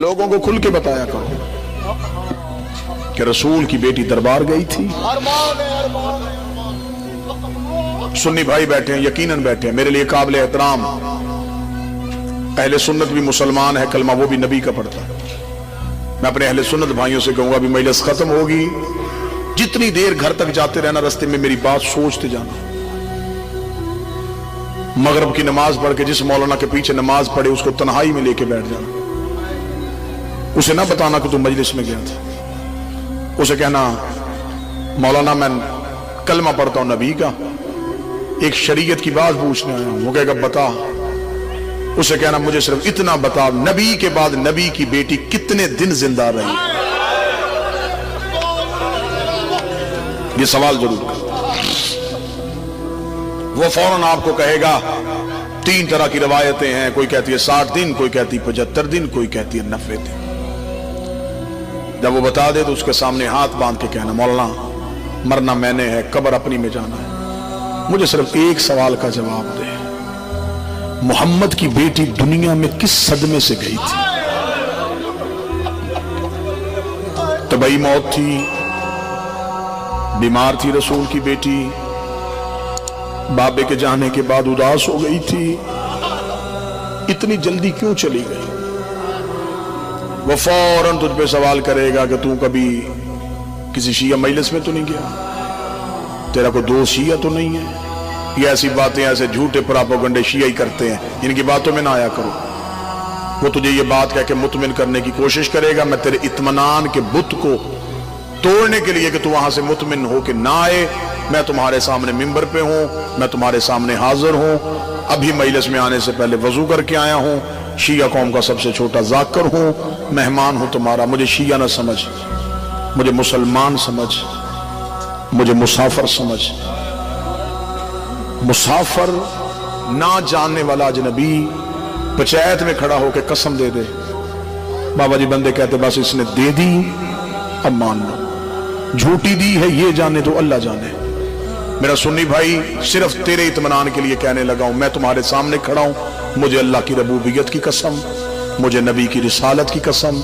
लोगों को खुल के बताया करो कि रसूल की बेटी दरबार गई थी। सुन्नी भाई बैठे हैं, यकीनन बैठे हैं, मेरे लिए काबिल एहतराम अहले सुन्नत भी मुसलमान है, कलमा वो भी नबी का पढ़ता है। मैं अपने अहले सुन्नत भाइयों से कहूंगा भी मजलिस खत्म होगी, जितनी देर घर तक जाते रहना रास्ते में मेरी बात सोचते जाना। मगरिब की नमाज पढ़ के जिस मौलाना के पीछे नमाज पढ़े उसको तन्हाई में लेके बैठ जाना, उसे ना बताना कि तू मजलिस में गया था। उसे कहना मौलाना मैं कलमा पढ़ता हूं नबी का, एक शरीयत की बात पूछने आया हूं। वो कहेगा बता। उसे कहना मुझे सिर्फ इतना बता, नबी के बाद नबी की बेटी कितने दिन जिंदा रही? ये सवाल जरूर कर। वो फौरन आपको कहेगा तीन तरह की रवायतें हैं, कोई कहती है 60 दिन, कोई कहती है 75 दिन, कोई कहती है 90 दिन। जब वो बता दे तो उसके सामने हाथ बांध के कहना मौलाना मरना मैंने है, कब्र अपनी में जाना है, मुझे सिर्फ एक सवाल का जवाब दे, मोहम्मद की बेटी दुनिया में किस सदमे से गई थी? तबई मौत थी, बीमार थी रसूल की बेटी, बाबे के जाने के बाद उदास हो गई थी, इतनी जल्दी क्यों चली गई? वो फौरन तुझ पे सवाल करेगा कि तू कभी किसी शिया मजलिस में तो नहीं गया, तेरा कोई दोस्त शिया तो नहीं है? ये ऐसी बातें, ऐसे झूठे प्रोपेगेंडे शिया ही करते हैं, इनकी बातों में ना आया करो। वो तुझे ये बात कह के मुतमिन करने की कोशिश करेगा, मैं तेरे इत्मीनान के बुत को तोड़ने के लिए कि तू वहां से मुतमिन हो के ना आए, मैं तुम्हारे सामने मिंबर पे हूं, मैं तुम्हारे सामने हाजिर हूं, अभी मजलिस में आने से पहले वजू करके आया हूं, शिया कौम का सबसे छोटा जाकर हूं, मेहमान हूं तुम्हारा, मुझे शिया ना समझ, मुझे मुसलमान समझ, मुझे मुसाफिर समझ। मुसाफिर ना जानने वाला अजनबी पंचायत में खड़ा होकर कसम दे दे, बाबा जी बंदे कहते बस इसने दे दी अब मान लो, झूठी दी है ये जाने तो अल्लाह जाने। मेरा सुन्नी भाई सिर्फ तेरे इत्मीनान के लिए कहने लगा हूं, मैं तुम्हारे सामने खड़ा हूं, मुझे अल्लाह की रबूबियत की कसम, मुझे नबी की रिसालत की कसम,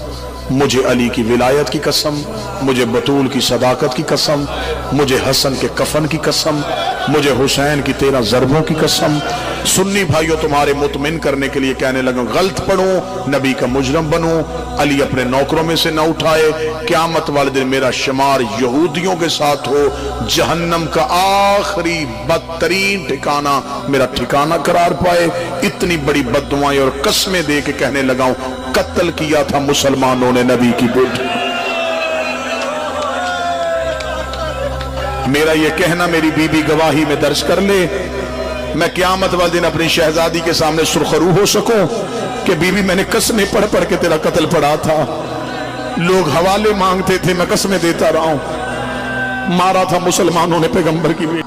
मुझे अली की विलायत की कसम, मुझे बतूल की सदाकत की कसम, मुझे हसन के कफन की कसम, मुझे हुसैन की 13 ज़रबों की कसम। सुन्नी भाइयों तुम्हारे मुतमिन करने के लिए कहने लगा गलत पढ़ो, नबी का मुजरम बनो, अली अपने नौकरों में से न उठाए, क़यामत वाले दिन मेरा शुमार यहूदियों के साथ हो, जहन्नम का आखिरी बदतरीन ठिकाना मेरा ठिकाना करार पाए। इतनी बड़ी बद्दुआएं और कसमें दे के कहने लगा कत्ल किया था मुसलमानों ने नबी की बेटी। मेरा ये कहना मेरी बीबी गवाही में दर्ज कर ले, मैं क़यामत वाले दिन अपनी शहजादी के सामने सुरखरू हो सकूं कि बीबी मैंने कसमें पढ़ पढ़ के तेरा कत्ल पढ़ा था, लोग हवाले मांगते थे मैं कसमें देता रहा हूं, मारा था मुसलमानों ने पैगंबर की बेटी।